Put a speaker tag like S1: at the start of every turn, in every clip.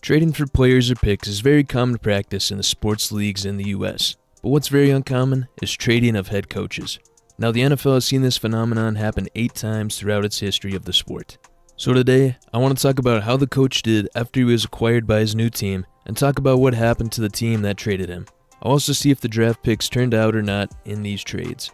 S1: Trading for players or picks is very common practice in the sports leagues in the US, but what's very uncommon is trading of head coaches. Now the NFL has seen this phenomenon happen 8 times throughout its history of the sport. So today, I want to talk about how the coach did after he was acquired by his new team, and talk about what happened to the team that traded him. I'll also see if the draft picks turned out or not in these trades.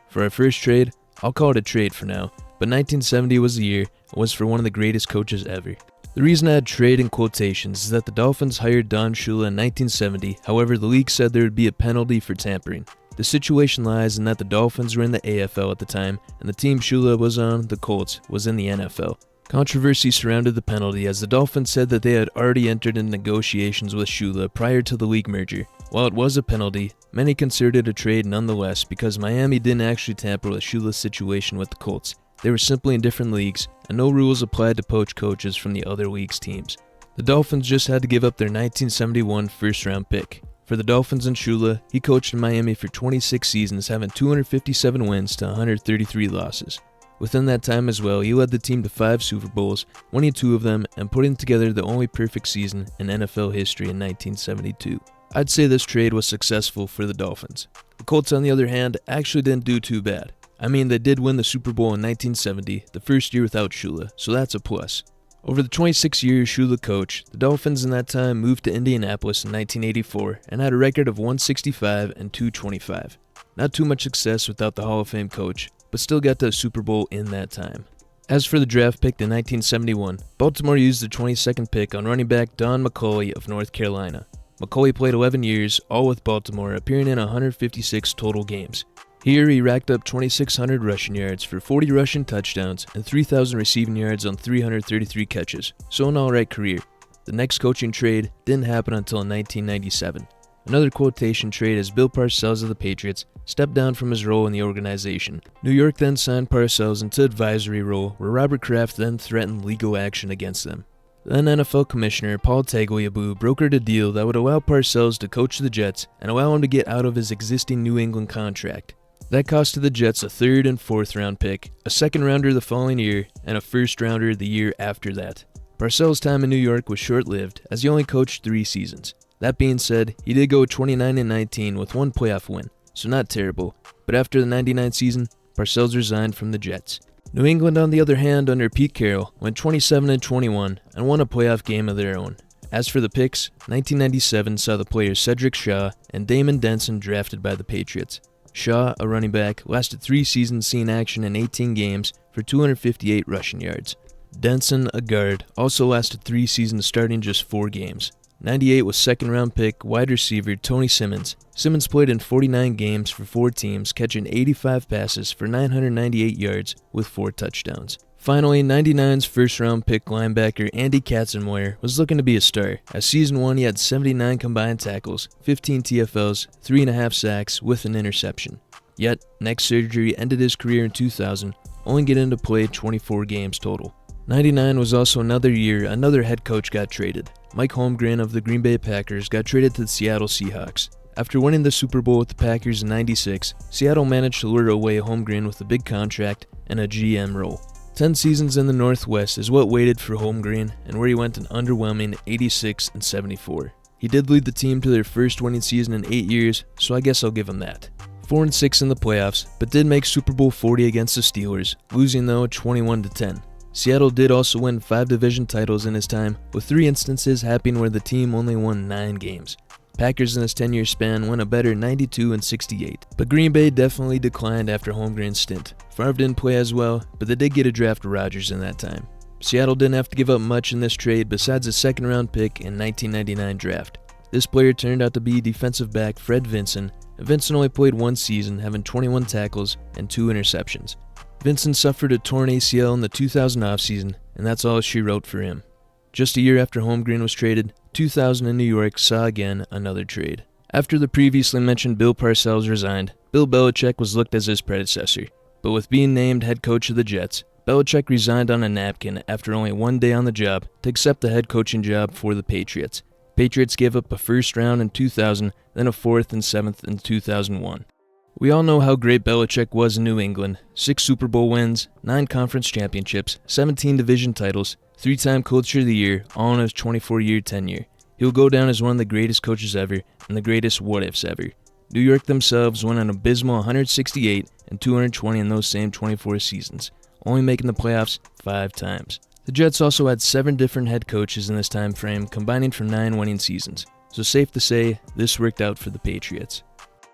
S1: For our first trade, I'll call it a trade for now, but 1970 was the year and was for one of the greatest coaches ever. The reason I had trade in quotations is that the Dolphins hired Don Shula in 1970, however the league said there would be a penalty for tampering. The situation lies in that the Dolphins were in the AFL at the time, and the team Shula was on, the Colts, was in the NFL. Controversy surrounded the penalty as the Dolphins said that they had already entered into negotiations with Shula prior to the league merger. While it was a penalty, many considered it a trade nonetheless because Miami didn't actually tamper with Shula's situation with the Colts. They were simply in different leagues, and no rules applied to poach coaches from the other league's teams. The Dolphins just had to give up their 1971 first-round pick. For the Dolphins and Shula, he coached in Miami for 26 seasons, having 257 wins to 133 losses. Within that time as well, he led the team to 5 Super Bowls, winning 2 of them and putting together the only perfect season in NFL history in 1972. I'd say this trade was successful for the Dolphins. The Colts, on the other hand, actually didn't do too bad. I mean, they did win the Super Bowl in 1970, the first year without Shula, so that's a plus. Over the 26 years Shula coached, the Dolphins in that time moved to Indianapolis in 1984 and had a record of 165 and 225. Not too much success without the Hall of Fame coach, but still got to a Super Bowl in that time. As for the draft pick in 1971, Baltimore used the 22nd pick on running back Don McCulley of North Carolina. McCulley played 11 years, all with Baltimore, appearing in 156 total games. Here, he racked up 2,600 rushing yards for 40 rushing touchdowns and 3,000 receiving yards on 333 catches, so an alright career. The next coaching trade didn't happen until 1997. Another quotation trade as Bill Parcells of the Patriots stepped down from his role in the organization. New York then signed Parcells into advisory role, where Robert Kraft then threatened legal action against them. Then NFL Commissioner Paul Tagliabue brokered a deal that would allow Parcells to coach the Jets and allow him to get out of his existing New England contract. That costed the Jets a 3rd and 4th round pick, a 2nd rounder the following year, and a 1st rounder the year after that. Parcells' time in New York was short-lived, as he only coached 3 seasons. That being said, he did go 29-19 with 1 playoff win, so not terrible, but after the 99 season, Parcells resigned from the Jets. New England, on the other hand, under Pete Carroll, went 27-21 and won a playoff game of their own. As for the picks, 1997 saw the players Cedric Shaw and Damon Denson drafted by the Patriots. Shaw, a running back, lasted 3 seasons seeing action in 18 games for 258 rushing yards. Denson, a guard, also lasted 3 seasons starting just 4 games. 98 was 2nd round pick wide receiver Tony Simmons. Simmons played in 49 games for 4 teams, catching 85 passes for 998 yards with 4 touchdowns. Finally, 99's 1st round pick linebacker Andy Katzenmoyer was looking to be a star. As season 1 he had 79 combined tackles, 15 TFLs, 3.5 sacks with an interception. Yet, neck surgery ended his career in 2000, only getting to play 24 games total. 99 was also another year another head coach got traded. Mike Holmgren of the Green Bay Packers got traded to the Seattle Seahawks. After winning the Super Bowl with the Packers in 96, Seattle managed to lure away Holmgren with a big contract and a GM role. 10 seasons in the Northwest is what waited for Holmgren, and where he went an underwhelming 86-74. He did lead the team to their first winning season in 8 years, so I guess I'll give him that. 4-6 in the playoffs, but did make Super Bowl 40 against the Steelers, losing though 21-10. Seattle did also win 5 division titles in his time, with 3 instances happening where the team only won 9 games. Packers in his 10-year span went a better 92-68, but Green Bay definitely declined after Holmgren's stint. Favre didn't play as well, but they did get a draft Rodgers in that time. Seattle didn't have to give up much in this trade besides a 2nd round pick in 1999 draft. This player turned out to be defensive back Fred Vinson, and Vinson only played 1 season, having 21 tackles and 2 interceptions. Vinson suffered a torn ACL in the 2000 offseason, and that's all she wrote for him. Just a year after Holmgren was traded, 2000 in New York saw again another trade. After the previously mentioned Bill Parcells resigned, Bill Belichick was looked as his predecessor. But with being named head coach of the Jets, Belichick resigned on a napkin after only 1 day on the job to accept the head coaching job for the Patriots. Patriots gave up a 1st round in 2000, then a 4th and 7th in 2001. We all know how great Belichick was in New England. 6 Super Bowl wins, 9 conference championships, 17 division titles, 3-time Coach of the Year, all in his 24-year tenure. He will go down as one of the greatest coaches ever and the greatest what-ifs ever. New York themselves went an abysmal 168 and 220 in those same 24 seasons, only making the playoffs 5 times. The Jets also had 7 different head coaches in this time frame, combining for 9 winning seasons, so safe to say this worked out for the Patriots.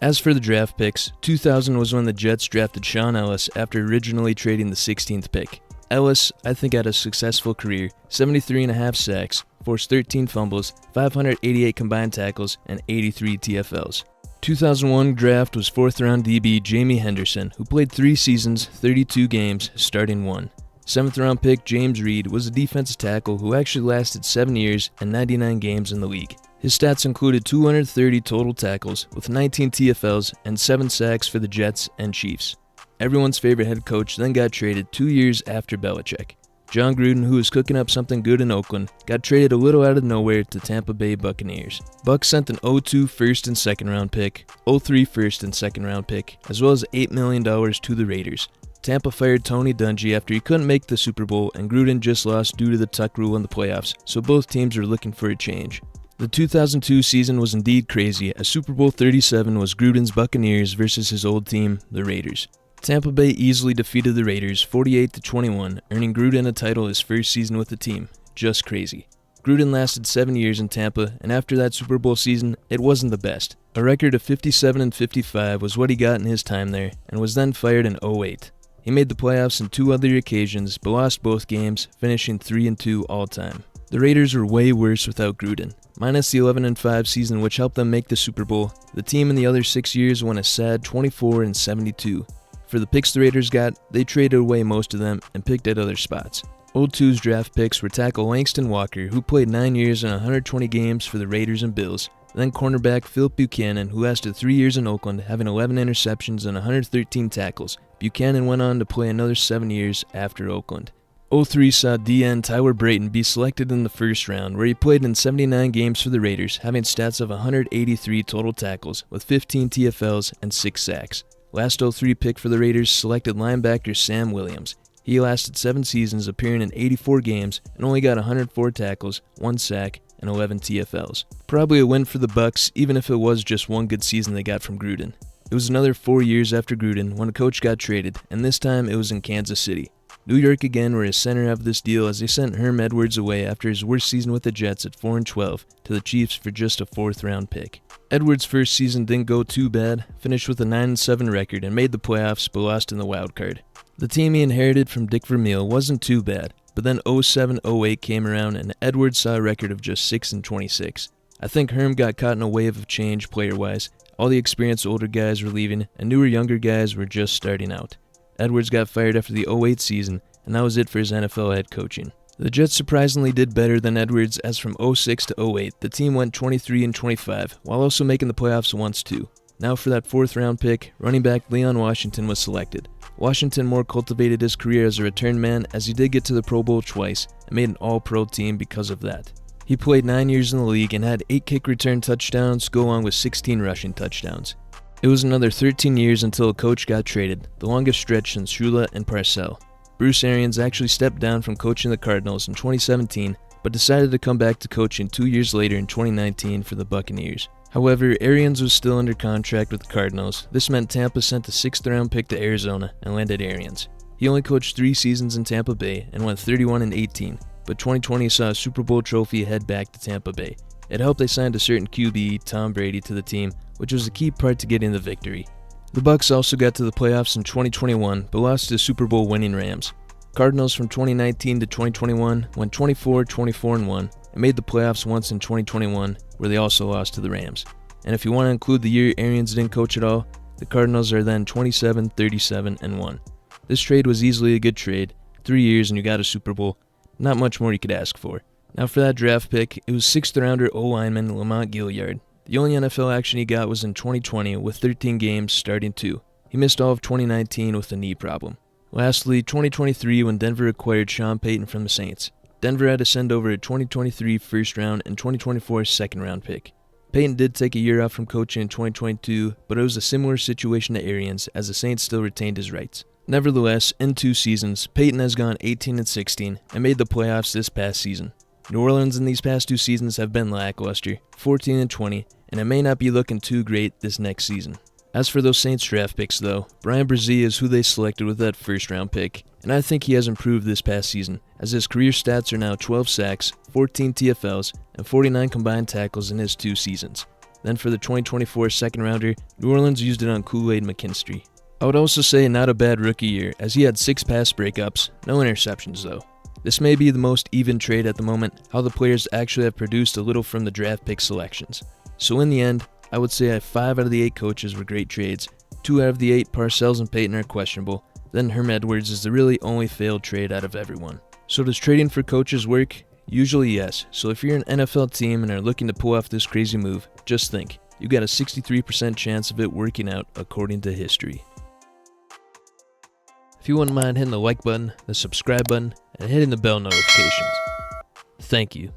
S1: As for the draft picks, 2000 was when the Jets drafted Sean Ellis after originally trading the 16th pick. Ellis, I think, had a successful career, 73.5 sacks, forced 13 fumbles, 588 combined tackles, and 83 TFLs. 2001 draft was 4th round DB Jamie Henderson, who played 3 seasons, 32 games, starting 1. 7th round pick James Reed was a defensive tackle who actually lasted 7 years and 99 games in the league. His stats included 230 total tackles with 19 TFLs and 7 sacks for the Jets and Chiefs. Everyone's favorite head coach then got traded 2 years after Belichick. John Gruden, who was cooking up something good in Oakland, got traded a little out of nowhere to Tampa Bay Buccaneers. Bucs sent an 0-2 first and second round pick, 0-3 first and second round pick, as well as $8 million to the Raiders. Tampa fired Tony Dungy after he couldn't make the Super Bowl, and Gruden just lost due to the tuck rule in the playoffs, so both teams are looking for a change. The 2002 season was indeed crazy, as Super Bowl 37 was Gruden's Buccaneers versus his old team, the Raiders. Tampa Bay easily defeated the Raiders 48-21, earning Gruden a title his first season with the team. Just crazy. Gruden lasted 7 years in Tampa, and after that Super Bowl season, it wasn't the best. A record of 57-55 was what he got in his time there, and was then fired in 2008. He made the playoffs in 2 other occasions, but lost both games, finishing 3-2 all-time. The Raiders were way worse without Gruden. Minus the 11-5 season which helped them make the Super Bowl, the team in the other 6 years won a sad 24-72. For the picks the Raiders got, they traded away most of them and picked at other spots. 02's draft picks were tackle Langston Walker, who played 9 years and 120 games for the Raiders and Bills, then cornerback Philip Buchanan, who lasted 3 years in Oakland, having 11 interceptions and 113 tackles. Buchanan went on to play another 7 years after Oakland. 03 saw DN Tyler Brayton be selected in the first round, where he played in 79 games for the Raiders, having stats of 183 total tackles, with 15 TFLs and 6 sacks. Last 03 pick for the Raiders selected linebacker Sam Williams. He lasted 7 seasons, appearing in 84 games, and only got 104 tackles, 1 sack, and 11 TFLs. Probably a win for the Bucs, even if it was just one good season they got from Gruden. It was another 4 years after Gruden when a coach got traded, and this time it was in Kansas City. New York again were a center of this deal as they sent Herm Edwards away after his worst season with the Jets at 4-12 to the Chiefs for just a 4th round pick. Edwards' first season didn't go too bad, finished with a 9-7 record and made the playoffs but lost in the wild card. The team he inherited from Dick Vermeil wasn't too bad, but then 07-08 came around and Edwards saw a record of just 6-26. I think Herm got caught in a wave of change player-wise. All the experienced older guys were leaving and newer younger guys were just starting out. Edwards got fired after the 08 season, and that was it for his NFL head coaching. The Jets surprisingly did better than Edwards, as from 06 to 08, the team went 23-25, while also making the playoffs once too. Now for that 4th round pick, running back Leon Washington was selected. Washington more cultivated his career as a return man, as he did get to the Pro Bowl twice, and made an all-pro team because of that. He played 9 years in the league and had 8 kick return touchdowns, go along with 16 rushing touchdowns. It was another 13 years until a coach got traded, the longest stretch since Shula and Parcells. Bruce Arians actually stepped down from coaching the Cardinals in 2017, but decided to come back to coaching 2 years later in 2019 for the Buccaneers. However, Arians was still under contract with the Cardinals. This meant Tampa sent a 6th round pick to Arizona and landed Arians. He only coached 3 seasons in Tampa Bay and went 31-18, but 2020 saw a Super Bowl trophy head back to Tampa Bay. It helped they signed a certain QB, Tom Brady, to the team, which was a key part to getting the victory. The Bucs also got to the playoffs in 2021, but lost to the Super Bowl winning Rams. Cardinals from 2019 to 2021 went 24-24-1 and made the playoffs once in 2021, where they also lost to the Rams. And if you want to include the year Arians didn't coach at all, the Cardinals are then 27-37-1. This trade was easily a good trade. 3 years and you got a Super Bowl. Not much more you could ask for. Now for that draft pick, it was 6th rounder O-lineman Lamont Gaillard. The only NFL action he got was in 2020 with 13 games starting 2. He missed all of 2019 with a knee problem. Lastly, 2023 when Denver acquired Sean Payton from the Saints. Denver had to send over a 2023 first round and 2024 second round pick. Payton did take a year off from coaching in 2022, but it was a similar situation to Arians as the Saints still retained his rights. Nevertheless, in 2 seasons, Peyton has gone 18-16 and made the playoffs this past season. New Orleans in these past 2 seasons have been lackluster, 14-20, and it may not be looking too great this next season. As for those Saints draft picks though, Bryan Bresee is who they selected with that first round pick, and I think he has improved this past season, as his career stats are now 12 sacks, 14 TFLs, and 49 combined tackles in his 2 seasons. Then for the 2024 second rounder, New Orleans used it on Kool-Aid McKinstry. I would also say not a bad rookie year, as he had 6 pass breakups, no interceptions though. This may be the most even trade at the moment, how the players actually have produced a little from the draft pick selections. So in the end, I would say 5 out of the 8 coaches were great trades, 2 out of the 8 Parcells and Peyton are questionable, then Herm Edwards is the really only failed trade out of everyone. So does trading for coaches work? Usually yes, so if you're an NFL team and are looking to pull off this crazy move, just think, you got a 63% chance of it working out according to history. If you wouldn't mind hitting the like button, the subscribe button, and hitting the bell notifications. Thank you.